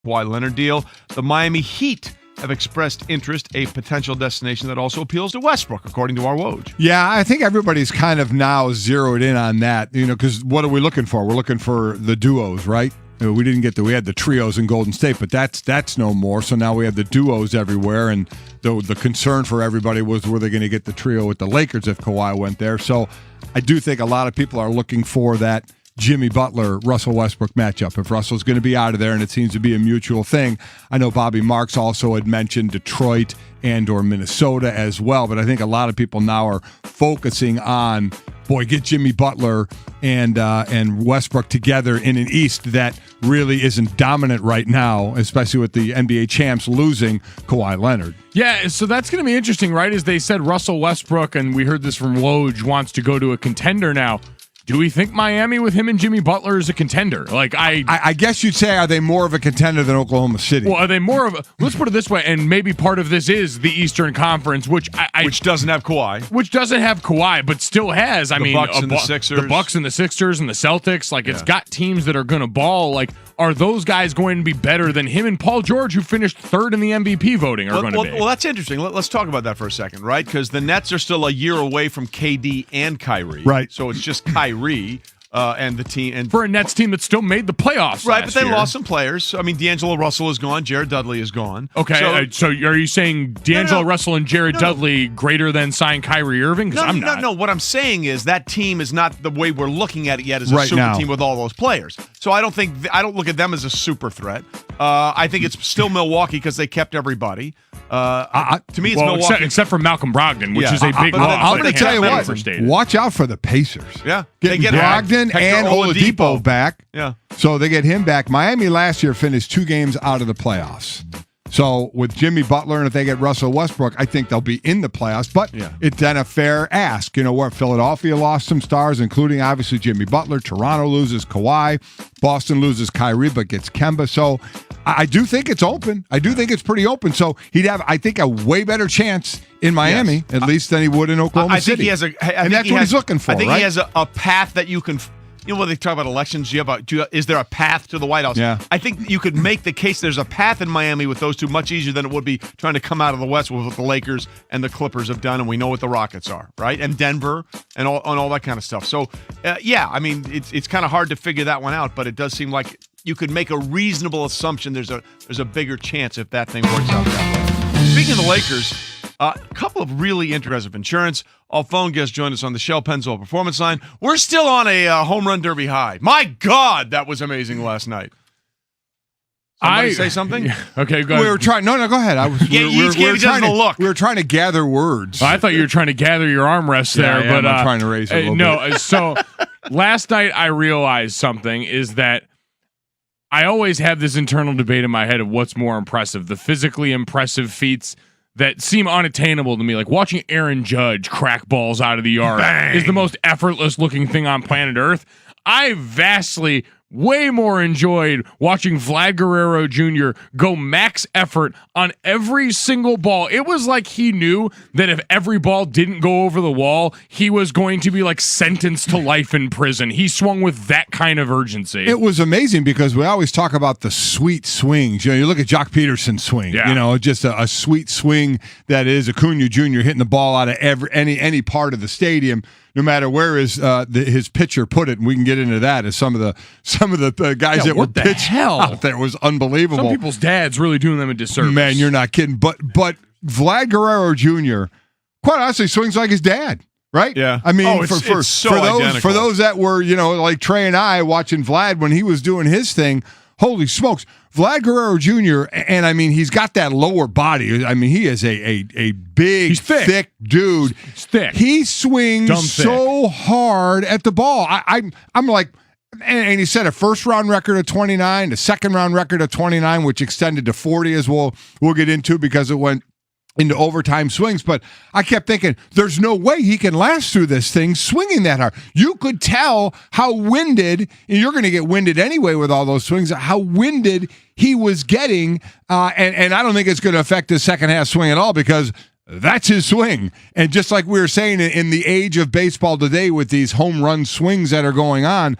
Kawhi Leonard deal. The Miami Heat have expressed interest, a potential destination that also appeals to Westbrook, according to our Woj. Yeah, I think everybody's kind of now zeroed in on that, because what are we looking for? We're looking for the duos, right? We didn't get we had the trios in Golden State, but that's no more. So now we have the duos everywhere, and the concern for everybody was, were they going to get the trio with the Lakers if Kawhi went there? So I do think a lot of people are looking for that Jimmy Butler, Russell Westbrook matchup. If Russell's going to be out of there, and it seems to be a mutual thing. I know Bobby Marks also had mentioned Detroit and or Minnesota as well, but I think a lot of people now are focusing on, get Jimmy Butler and Westbrook together in an East that really isn't dominant right now, especially with the NBA champs losing Kawhi Leonard. Yeah, so that's going to be interesting, right? As they said, Russell Westbrook, and we heard this from Woj, wants to go to a contender now. Do we think Miami with him and Jimmy Butler is a contender? I guess you'd say, are they more of a contender than Oklahoma City? Well, are they more of a... Let's put it this way, and maybe part of this is the Eastern Conference, which doesn't have Kawhi. Which doesn't have Kawhi, but still has, the Bucks and the Sixers. The Bucks and the Sixers and the Celtics. It's got teams that are going to ball. Are those guys going to be better than him and Paul George, who finished third in the MVP voting, are going to be? Well, that's interesting. Let's talk about that for a second, right? Because the Nets are still a year away from KD and Kyrie. Right. So it's just Kyrie and the team. And for a Nets team that still made the playoffs right, but they year. Lost some players. I mean, D'Angelo Russell is gone. Jared Dudley is gone. Okay, so are you saying D'Angelo Russell and Jared Dudley greater than sign Kyrie Irving? Because I'm not. No, what I'm saying is that team is not the way we're looking at it yet as a right super now. Team with all those players. So I don't look at them as a super threat. I think it's still Milwaukee because they kept everybody. To me, it's Milwaukee. Except for Malcolm Brogdon, which is a big loss. I'm going to tell you what. Watch out for the Pacers. Yeah. They get Brogdon and Oladipo back. Yeah. So they get him back. Miami last year finished 2 games out of the playoffs. So with Jimmy Butler, and if they get Russell Westbrook, I think they'll be in the playoffs. But it's then a fair ask. Where Philadelphia lost some stars, including obviously Jimmy Butler. Toronto loses Kawhi. Boston loses Kyrie, but gets Kemba. So I do think it's open. I do think it's pretty open. So he'd have, I think, a way better chance in Miami, at least than he would in Oklahoma City. He has and that's what he's looking for, I think right? he has a path that you can... when they talk about elections, is there a path to the White House? Yeah. I think you could make the case there's a path in Miami with those two much easier than it would be trying to come out of the West with what the Lakers and the Clippers have done, and we know what the Rockets are, right? And Denver and all that kind of stuff. So, it's kind of hard to figure that one out, but it does seem like you could make a reasonable assumption there's a bigger chance if that thing works out that way. Speaking of the Lakers, a couple of really interesting insurance. All phone guests joined us on the Shell Pennzoil Performance Line. We're still on a home run derby high. My God, that was amazing last night. Somebody say something? Okay, go ahead. We were trying. No, go ahead. We were trying to gather words. I thought you were trying to gather your armrests there, but I'm trying to raise it a little bit. So last night I realized something is that I always have this internal debate in my head of what's more impressive, the physically impressive feats that seem unattainable to me. Like watching Aaron Judge crack balls out of the yard is the most effortless looking thing on planet Earth. I vastly way more enjoyed watching Vlad Guerrero Jr. go max effort on every single ball. It was like he knew that if every ball didn't go over the wall, he was going to be sentenced to life in prison. He swung with that kind of urgency. It was amazing because we always talk about the sweet swings. You look at Jock Peterson's swing, just a sweet swing that is Acuna Jr. hitting the ball out of any part of the stadium. No matter where his pitcher put it, and we can get into that as some of the guys that were pitched out there was unbelievable. Some people's dads really doing them a disservice. Man, you're not kidding. But Vlad Guerrero Jr. quite honestly swings like his dad, right? Yeah. I mean, it's so identical. For those that were like Trey and I watching Vlad when he was doing his thing. Holy smokes. Vlad Guerrero Jr., and I mean, he's got that lower body. I mean, he is a big, thick dude. He's thick. He swings so hard at the ball. I'm like, and he set a first-round record of 29, a second-round record of 29, which extended to 40, as we'll get into because it went into overtime swings, but I kept thinking, there's no way he can last through this thing swinging that hard. You could tell how winded, and you're going to get winded anyway with all those swings, how winded he was getting, and I don't think it's going to affect his second half swing at all because that's his swing. And just like we were saying in the age of baseball today with these home run swings that are going on,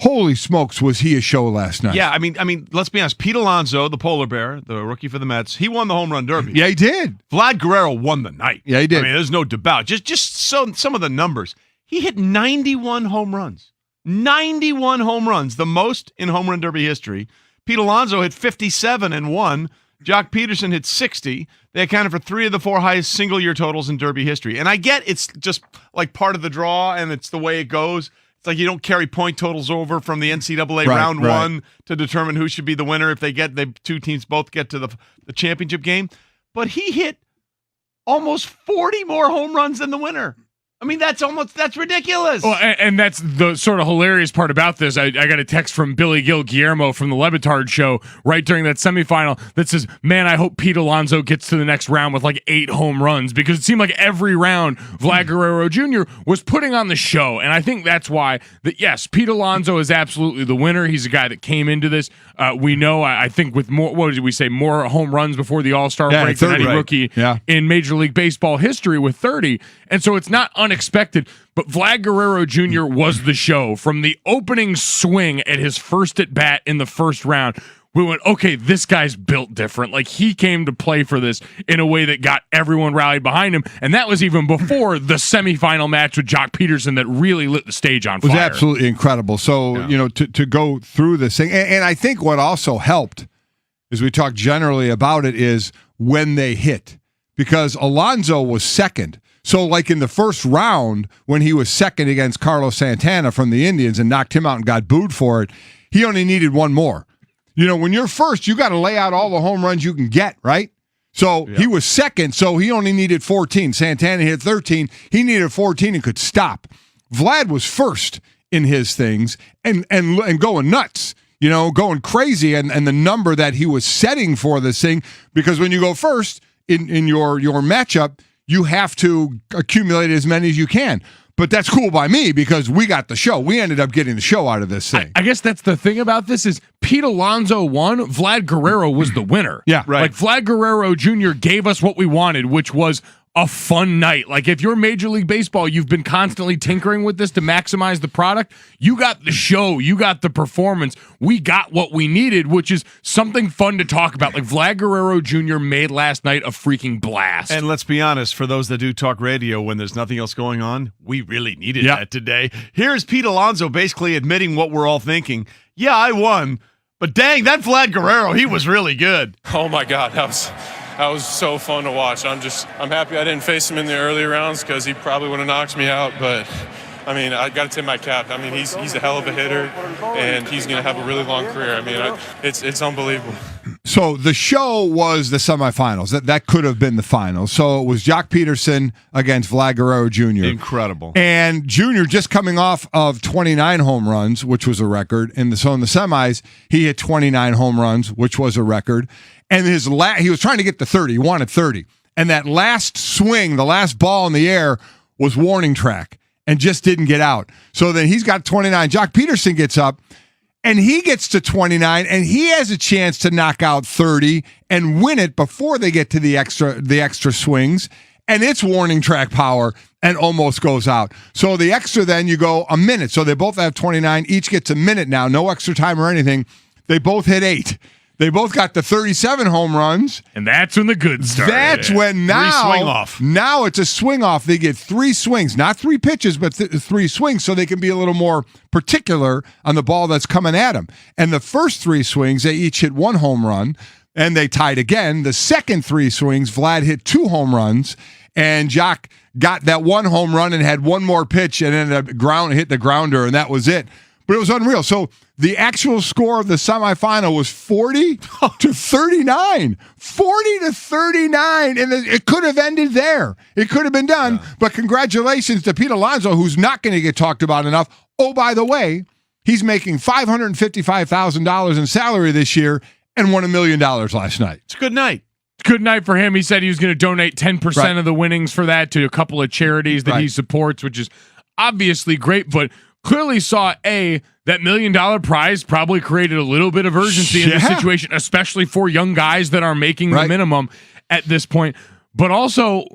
holy smokes, was he a show last night? Yeah, I mean, let's be honest. Pete Alonso, the polar bear, the rookie for the Mets, he won the home run derby. Yeah, he did. Vlad Guerrero won the night. Yeah, he did. I mean, there's no doubt. Just some of the numbers. He hit 91 home runs. 91 home runs, the most in home run derby history. Pete Alonso hit 57 and won. Jock Peterson hit 60. They accounted for 3 of the 4 highest single-year totals in derby history. And I get it's just like part of the draw, and it's the way it goes. It's like you don't carry point totals over from the NCAA round one to determine who should be the winner if they 2 teams both get to the championship game. But he hit almost 40 more home runs than the winner. I mean, that's ridiculous. Well, and that's the sort of hilarious part about this. I got a text from Billy Gil Guillermo from the Levitard show right during that semifinal that says, man, I hope Pete Alonso gets to the next round with like 8 home runs, because it seemed like every round Vlad Guerrero Jr. was putting on the show. And I think that's why yes, Pete Alonso is absolutely the winner. He's a guy that came into this. We know, I think with more, what did we say, more home runs before the All-Star break than any rookie in Major League Baseball history with 30. And so it's not unexpected, but Vlad Guerrero Jr. was the show. From the opening swing at his first at bat in the first round, we went, okay, this guy's built different. Like, he came to play for this in a way that got everyone rallied behind him. And that was even before the semifinal match with Jock Peterson that really lit the stage on fire. It was absolutely incredible. So, to go through this thing, and I think what also helped, as we talk generally about it, is when they hit. Because Alonso was second. So, like in the first round, when he was second against Carlos Santana from the Indians and knocked him out and got booed for it, he only needed one more. When you're first, you got to lay out all the home runs you can get, right? So he was second, so he only needed 14. Santana hit 13. He needed 14 and could stop. Vlad was first in his things and going nuts, going crazy, and the number that he was setting for this thing, because when you go first in your matchup, you have to accumulate as many as you can. But that's cool by me, because we got the show. We ended up getting the show out of this thing. I guess that's the thing about this is Pete Alonso won. Vlad Guerrero was the winner. Yeah, right. Like, Vlad Guerrero Jr. gave us what we wanted, which was a fun night. Like, if you're Major League Baseball, you've been constantly tinkering with this to maximize the product. You got the show. You got the performance. We got what we needed, which is something fun to talk about. Like, Vlad Guerrero Jr. made last night a freaking blast. And let's be honest, for those that do talk radio when there's nothing else going on, we really needed that today. Here's Pete Alonso basically admitting what we're all thinking. Yeah, I won, but dang, that Vlad Guerrero, he was really good. Oh my God, that was so fun to watch. I'm happy I didn't face him in the early rounds, because he probably would have knocked me out. But I mean, I got to tip my cap. I mean, he's a hell of a hitter, and he's going to have a really long career. I mean, it's unbelievable. So the show was the semifinals. That could have been the finals. So it was Jock Peterson against Vlad Guerrero Jr. Incredible. And Jr. just coming off of 29 home runs, which was a record. So in the semis, he hit 29 home runs, which was a record. And he was trying to get to 30. He wanted 30. And that last swing, the last ball in the air, was warning track and just didn't get out. So then he's got 29. Jock Peterson gets up, and he gets to 29, and he has a chance to knock out 30 and win it before they get to the extra swings. And it's warning track power and almost goes out. So the extra, then you go a minute. So they both have 29. Each gets a minute now. No extra time or anything. They both hit 8. They both got the 37 home runs. And that's when the good started. That's when now, swing off. Now it's a swing off. They get 3 swings, not 3 pitches, but 3 swings, so they can be a little more particular on the ball that's coming at them. And the first 3 swings, they each hit 1 home run, and they tied again. The second 3 swings, Vlad hit 2 home runs, and Jock got that 1 home run and had 1 more pitch and ended up hit the grounder, and that was it. But it was unreal. So the actual score of the semifinal was 40 to 39. 40 to 39. And it could have ended there. It could have been done. Yeah. But congratulations to Pete Alonso, who's not going to get talked about enough. Oh, by the way, he's making $555,000 in salary this year and won $1 million last night. It's a good night. Good night for him. He said he was going to donate 10% of the winnings for that to a couple of charities that he supports, which is obviously great, but clearly saw that $1 million prize probably created a little bit of urgency in the situation, especially for young guys that are making the minimum at this point. But also,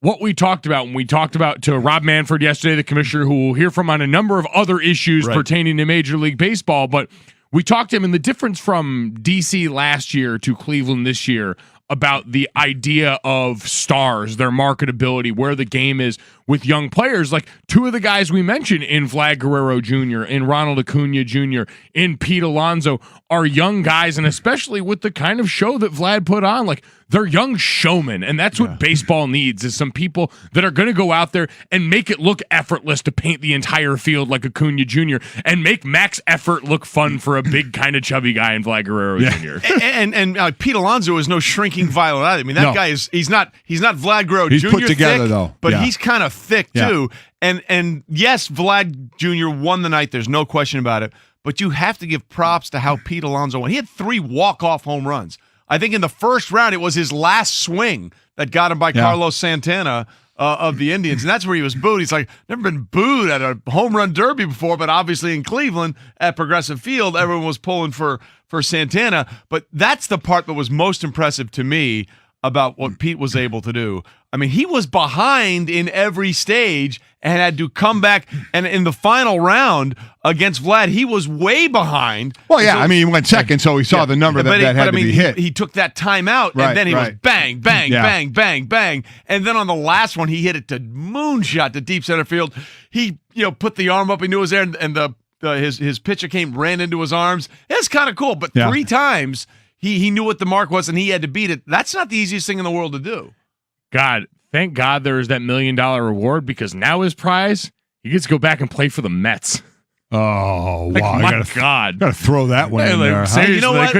what we talked about when we talked about to Rob Manfred yesterday, the commissioner, who we'll hear from on a number of other issues pertaining to Major League Baseball. But we talked to him, and the difference from DC last year to Cleveland this year about the idea of stars, their marketability, where the game is with young players. Like two of the guys we mentioned in Vlad Guerrero Jr., in Ronald Acuna Jr., in Pete Alonso are young guys, and especially with the kind of show that Vlad put on, like they're young showmen, and that's what baseball needs is some people that are going to go out there and make it look effortless to paint the entire field like Acuna Jr. and make max effort look fun for a big kind of chubby guy in Vlad Guerrero Jr. And Pete Alonso is no shrinking violet either. I mean, that guy is he's not Vlad Guerrero Jr. He's put together thick, though, but he's kind of thick too. And yes, Vlad Jr. won the night. There's no question about it. But you have to give props to how Pete Alonso won. He had 3 walk-off home runs. I think in the first round, it was his last swing that got him by Carlos Santana of the Indians. And that's where he was booed. He's like, never been booed at a home run derby before, but obviously in Cleveland at Progressive Field, everyone was pulling for Santana. But that's the part that was most impressive to me about what Pete was able to do. I mean, he was behind in every stage and had to come back. And in the final round against Vlad, he was way behind. Well, yeah, I mean, he went second, so he saw the number that had to be hit. He took that time out, and then he was bang, bang, bang, bang, bang. And then on the last one, he hit it to moonshot to deep center field. He, put the arm up. He knew it was there, and his pitcher ran into his arms. It's kind of cool, but 3 times he knew what the mark was, and he had to beat it. That's not the easiest thing in the world to do. God, thank God there is that $1 million reward, because now his prize, he gets to go back and play for the Mets. Oh, like, wow. My God. Got to throw that one in there. Seriously, you know what?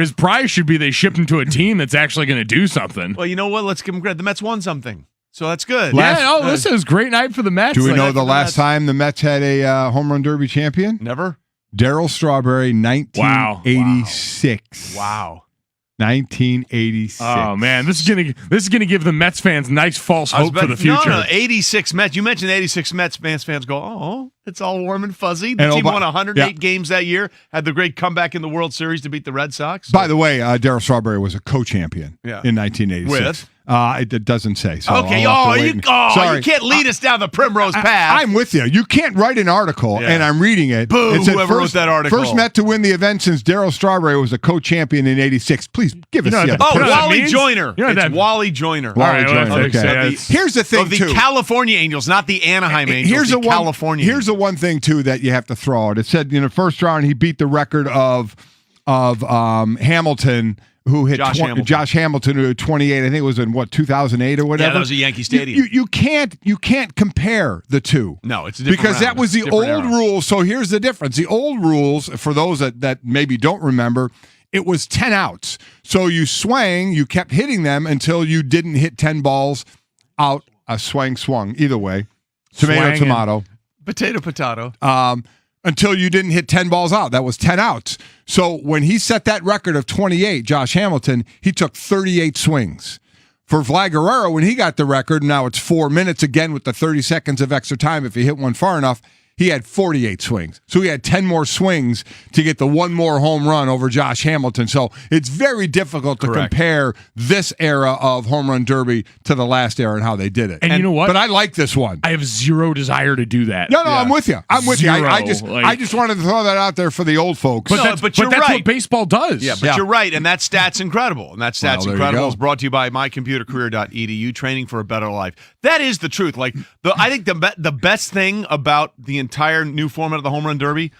His prize should be they shipped him to a team that's actually going to do something. Well, you know what? Let's give him credit. The Mets won something, so that's good. This is a great night for the Mets. Do we know the last time the Mets had a home run derby champion? Never. Darryl Strawberry, 1986. Wow. 1986. Oh man, this is gonna give the Mets fans nice false hope for the future. No, 86 Mets. You mentioned 86 Mets. Fans go, oh, it's all warm and fuzzy. The team won 108 games that year. Had the great comeback in the World Series to beat the Red Sox. By the way, Darryl Strawberry was a co-champion in 1986. With? It doesn't say. So okay. You can't lead us down the primrose path. I'm with you. You can't write an article, and I'm reading it. Boo, it said whoever wrote that article. First Met to win the event since Darryl Strawberry was a co-champion in 86. Please give us the Wally Joyner. It's Wally Joyner. Wally Joyner. Okay. Here's the thing, of the California Angels, not the Anaheim Angels. Here's the one thing, too, that you have to throw out. It said in the first round he beat the record of Hamilton, who hit Josh Hamilton, who had 28. I think it was in 2008 or whatever. Yeah, that was a Yankee Stadium. You can't compare the two. No, it's a different because round. that was the old rules. So here's the difference. The old rules, for those that maybe don't remember, it was 10 outs. So you swung, you kept hitting them until you didn't hit 10 balls out. A swung. Either way, tomato. Potato. Until you didn't hit 10 balls out. That was 10 outs. So when he set that record of 28, Josh Hamilton, he took 38 swings. For Vlad Guerrero, when he got the record, now it's 4 minutes again with the 30 seconds of extra time if he hit one far enough, he had 48 swings. So he had 10 more swings to get the one more home run over Josh Hamilton. So it's very difficult to compare this era of home run derby to the last era and how they did it. And you know what? But I like this one. I have zero desire to do that. No, I'm with you. I just wanted to throw that out there for the old folks. But that's what baseball does. Yeah, but you're right, and that stat's incredible. And that stat's incredible is brought to you by mycomputercareer.edu, training for a better life. That is the truth. Like I think the best thing about the entire new format of the home run derby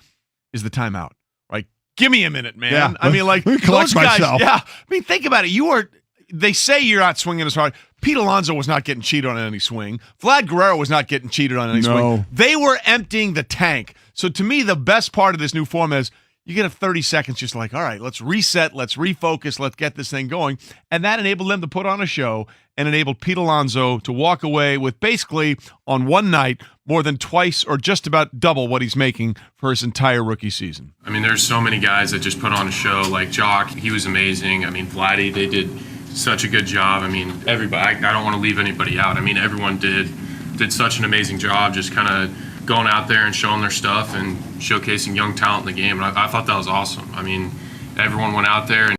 is the timeout. Like, give me a minute, man. Yeah. I mean, like, those guys. Yeah. I mean, think about it. They say you're not swinging as hard. Pete Alonso was not getting cheated on any swing. Vlad Guerrero was not getting cheated on any swing. They were emptying the tank. So to me, the best part of this new format is you get 30 seconds just like, all right, let's reset, let's refocus, let's get this thing going. And that enabled them to put on a show and enabled Pete Alonso to walk away with basically, on one night, more than twice or just about double what he's making for his entire rookie season. I mean, there's so many guys that just put on a show. Like Jock, he was amazing. I mean, Vladdy, they did such a good job. I mean, everybody, I don't want to leave anybody out. I mean, everyone did such an amazing job just kind of going out there and showing their stuff and showcasing young talent in the game. And I thought that was awesome. I mean, everyone went out there and